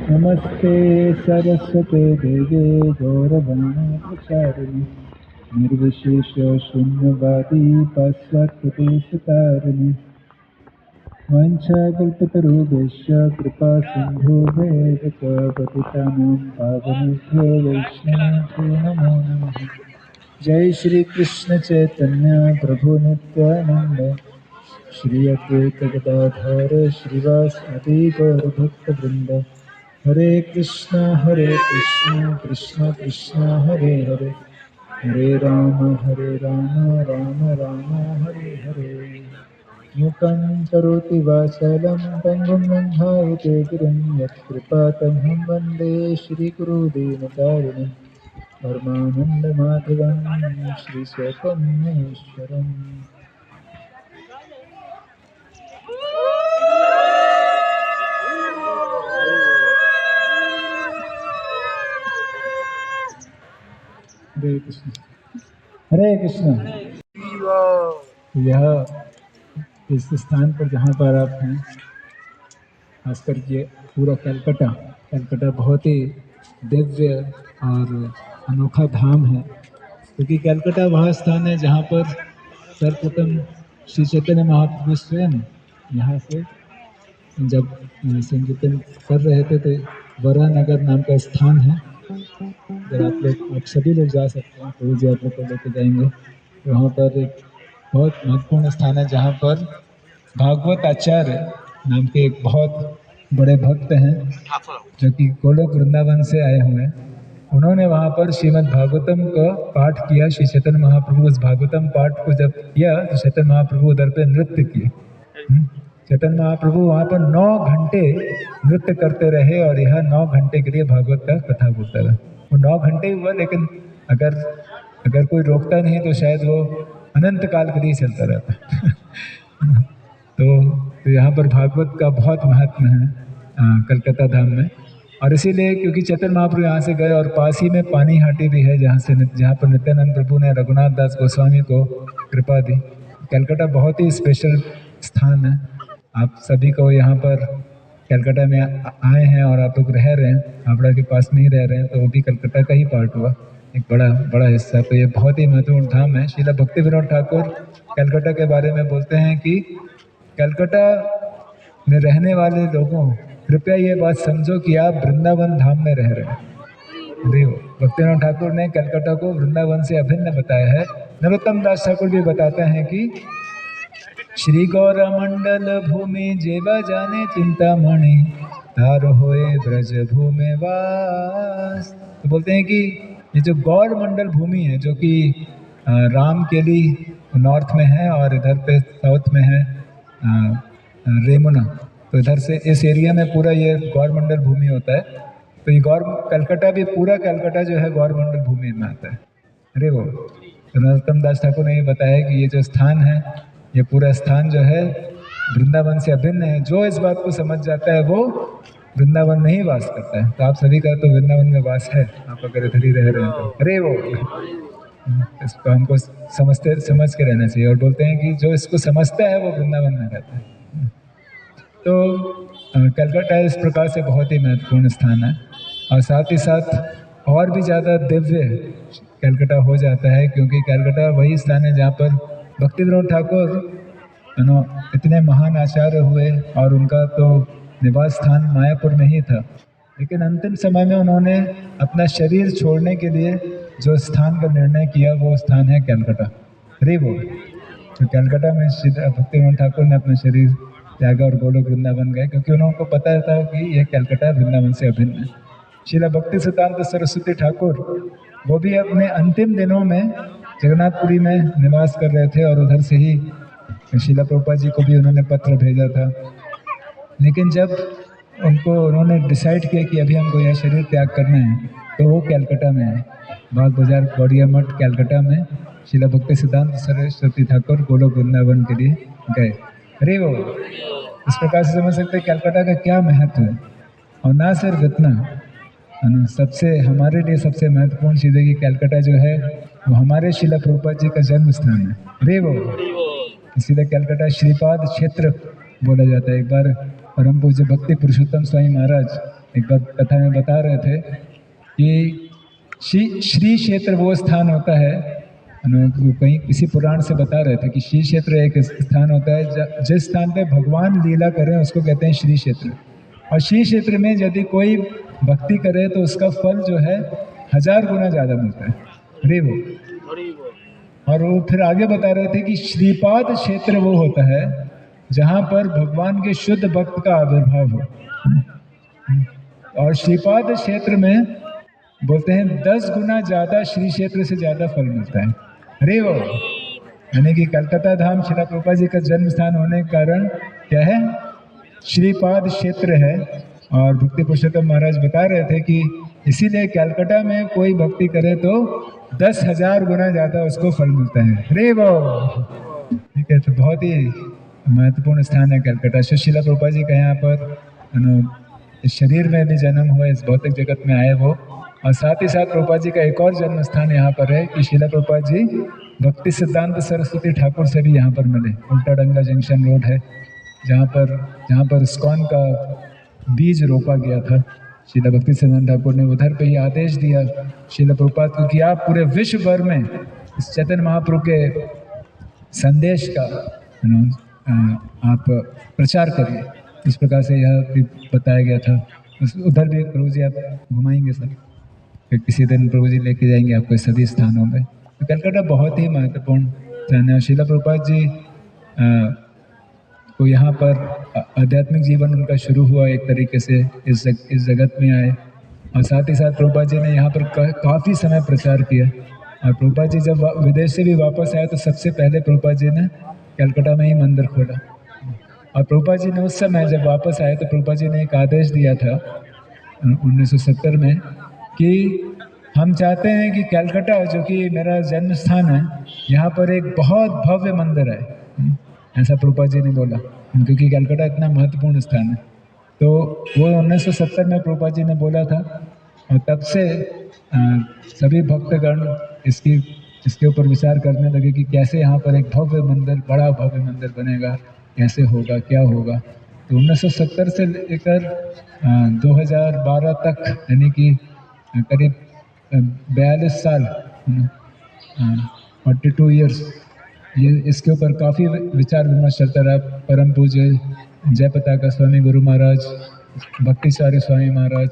नमस्ते सरस्वते देवे गौरवाणी प्रचारिणे निर्विशेष शून्यवादी पाश्चात्यदेशतारिणे वाञ्छाकल्पतरुभ्यश्च कृपा सिन्धुभ्येव च पतितानां पावनेभ्यो वैष्णवेभ्यो नमो नमः। जय श्री कृष्ण चैतन्य प्रभु नित्यानंद श्री अद्वैत गदाधर श्रीवासदि गौरभक्तवृंद। हरे कृष्ण कृष्ण कृष्ण हरे हरे, हरे राम राम राम हरे हरे। मूकं करोति वाचालं पङ्गुं लङ्घयते गिरिं यत्कृपातमहं वन्दे श्रीगुरुदीनकारुणिं परमानन्दमाधवं श्रीचैतन्येश्वरम्। हरे कृष्ण हरे कृष्ण। यह इस स्थान पर जहाँ पर आप हैं, खासकर ये पूरा कलकत्ता बहुत ही दिव्य और अनोखा धाम है, क्योंकि कलकत्ता वह स्थान है जहाँ पर सर्वप्रथम श्री चैतन्य महाप्रभु स्वयं यहाँ से जब संकीर्तन कर रहे थे तो वरानगर नाम का स्थान है। अगर आप सभी लोग जा सकते हैं, प्रभु जी आप लोग को लेके जाएंगे। वहाँ पर एक बहुत महत्वपूर्ण स्थान है जहाँ पर भागवत आचार्य नाम के एक बहुत बड़े भक्त हैं जो कि गोलोक वृंदावन से आए हुए हैं। उन्होंने वहाँ पर श्रीमद् भागवतम का पाठ किया। श्री चैतन्य महाप्रभु उस भागवतम पाठ को जब किया तो चैतन्य महाप्रभु उधर पे नृत्य किए। चैतन्य महाप्रभु वहाँ पर 9 घंटे नृत्य करते रहे और यह 9 घंटे के लिए भागवत का कथा बोलता रहा। वो 9 घंटे हुआ, लेकिन अगर कोई रोकता नहीं तो शायद वो अनंत काल के लिए चलता रहता। तो यहाँ पर भागवत का बहुत महत्व है कलकत्ता धाम में। और इसीलिए क्योंकि चैतन्य महाप्रभु यहाँ से गए और पास ही में पानी हाटी भी है जहाँ पर नित्यानंद प्रभु ने रघुनाथ दास गोस्वामी को कृपा दी। कलकत्ता बहुत ही स्पेशल स्थान है। आप सभी को यहाँ पर कलकत्ता में आए हैं और आप लोग रह रहे हैं, हावड़ा के पास में ही रह रहे हैं, तो वो भी कलकत्ता का ही पार्ट हुआ, एक बड़ा हिस्सा। तो ये बहुत ही महत्वपूर्ण धाम है। श्रीला भक्ति विनोद ठाकुर कलकत्ता के बारे में बोलते हैं कि कलकत्ता में रहने वाले लोगों, कृपया ये बात समझो कि आप वृंदावन धाम में रह रहे हैं। भक्ति विनोद ठाकुर ने कलकत्ता को वृंदावन से अभिन्न बताया है। नरोत्तम दास ठाकुर भी बताते हैं कि श्री गौर मंडल भूमि जेवा जाने चिंतामणि तार होए ब्रज भूमि वास। तो बोलते हैं कि ये जो गौर मंडल भूमि है जो कि राम केली नॉर्थ में है और इधर पे साउथ में है रेमुना, तो इधर से इस एरिया में पूरा ये गौर मंडल भूमि होता है। तो ये कलकत्ता भी पूरा कलकत्ता जो है गौर मंडल भूमि में आता है। अरे वो तो नरोत्तम दास ठाकुर ने ये बताया कि ये जो स्थान है, ये पूरा स्थान जो है वृंदावन से अभिन्न है। जो इस बात को समझ जाता है वो वृंदावन में ही वास करता है। तो आप सभी का तो वृंदावन में वास है, आप अगर इधर ही रह रहे हैं तो अरे वो इसको हमको समझ के रहना चाहिए। और बोलते हैं कि जो इसको समझता है वो वृंदावन में रहता है। तो कलकत्ता इस प्रकार से बहुत ही महत्वपूर्ण स्थान है और साथ ही साथ और भी ज़्यादा दिव्य कलकत्ता हो जाता है, क्योंकि कलकत्ता वही स्थान है जहाँ पर भक्ति विनोद ठाकुर इतने महान आचार्य हुए और उनका तो निवास स्थान मायापुर में ही था। लेकिन अंतिम समय में उन्होंने अपना शरीर छोड़ने के लिए जो स्थान का निर्णय किया वो स्थान है कलकत्ता। अरे वो तो कलकत्ता में भक्ति विनोद ठाकुर ने अपना शरीर त्यागा और गोलोक वृंदावन गए, क्योंकि उनको पता था कि यह कलकत्ता वृंदावन से अभिन्न है। श्रीला भक्ति सिद्धांत सरस्वती ठाकुर वो भी अपने अंतिम दिनों में जगन्नाथपुरी में निवास कर रहे थे और उधर से ही श्रीला प्रभुपाद जी को भी उन्होंने पत्र भेजा था। लेकिन जब उन्होंने डिसाइड किया कि अभी हमको यह शरीर त्याग करना है तो वो कलकत्ता में है, बाग बाजार गौड़िया मठ कलकत्ता में श्रीला भक्ति सिद्धांत सरस्वती ठाकुर गोलोक वृंदावन के लिए गए। अरे वो इस प्रकार से समझ सकते हैं कलकत्ता का क्या महत्व है। और ना सिर्फ इतना, सबसे हमारे लिए सबसे महत्वपूर्ण चीज़ है कि कलकत्ता जो है वो हमारे श्रीला प्रभुपाद जी का जन्म स्थान है। अरे वो इसीलिए कलकत्ता श्रीपाद क्षेत्र बोला जाता है। एक बार परम पूज्य भक्ति पुरुषोत्तम स्वामी महाराज एक बार कथा में बता रहे थे कि श्री क्षेत्र वो स्थान होता है, कहीं किसी पुराण से बता रहे थे कि श्री क्षेत्र एक स्थान होता है जिस स्थान पे भगवान लीला करें उसको कहते हैं श्री क्षेत्र। और श्री क्षेत्र में यदि कोई भक्ति करे तो उसका फल जो है 1000 गुना ज़्यादा मिलता है। अरे वो और वो फिर आगे बता रहे थे कि श्रीपाद क्षेत्र वो होता है जहाँ पर भगवान के शुद्ध भक्त का आविर्भाव हो। और श्रीपाद क्षेत्र में बोलते हैं 10 गुना ज़्यादा श्री क्षेत्र से ज़्यादा फल मिलता है। अरे वो यानी कि कलकत्ता धाम श्रील प्रभुपाद जी का जन्म स्थान होने के कारण क्या है, श्रीपाद क्षेत्र है। और भक्ति पुरुषोत्तम महाराज बता रहे थे कि इसीलिए कलकत्ता में कोई भक्ति करे तो 10,000 गुना ज़्यादा उसको फल मिलता है। अरे वो ठीक है, तो बहुत ही महत्वपूर्ण स्थान है कलकत्ता। श्रील प्रभुपाद जी का यहाँ पर इस शरीर में भी जन्म हुआ, इस भौतिक जगत में आए वो। और साथ ही साथ प्रभुपाद जी का एक और जन्म स्थान यहाँ पर है कि श्रील प्रभुपाद जी भक्ति सिद्धांत सरस्वती ठाकुर से भी यहाँ पर मिले। उल्टा डंगा जंक्शन रोड है जहाँ पर इस्कॉन का बीज रोपा गया था। श्रील भक्ति सिद्धांत ठाकुर ने उधर पे ही आदेश दिया श्रील प्रभुपाद को कि आप पूरे विश्व भर में इस चैतन्य महाप्रभु के संदेश का आप प्रचार करिए। इस प्रकार से यह भी बताया गया था। उधर भी प्रभु जी आप घुमाएंगे सर, फिर किसी दिन प्रभु जी लेके जाएंगे आपको सभी स्थानों में। तो कलकत्ता बहुत ही महत्वपूर्ण स्थान है। श्रील प्रभुपाद जी को यहाँ पर आध्यात्मिक जीवन उनका शुरू हुआ एक तरीके से, इस जगत में आए। और साथ ही साथ प्रभुपाद जी ने यहाँ पर काफ़ी समय प्रचार किया। और प्रभुपाद जी जब विदेश से भी वापस आए तो सबसे पहले प्रभुपाद जी ने कलकत्ता में ही मंदिर खोला। और प्रभुपाद जी ने उस समय जब वापस आए तो प्रभुपाद जी ने एक आदेश दिया था 1970 में कि हम चाहते हैं कि कलकत्ता जो कि मेरा जन्म स्थान है, यहाँ पर एक बहुत भव्य मंदिर है। ऐसा प्रभुपाद जी ने बोला, क्योंकि कलकत्ता इतना महत्वपूर्ण स्थान है। तो वो 1970 में प्रभुपाद जी ने बोला था। और तब से सभी भक्तगण इसके ऊपर विचार करने लगे कि कैसे यहाँ पर एक भव्य मंदिर, बड़ा भव्य मंदिर बनेगा, कैसे होगा, क्या होगा। तो 1970 से लेकर 2012 तक, यानी कि करीब 42 साल, 42 ईयर्स, ये इसके ऊपर काफ़ी विचार विमर्श चलता रहा। परम पूज्य जय पताका स्वामी गुरु महाराज, भक्तिसारी स्वामी महाराज,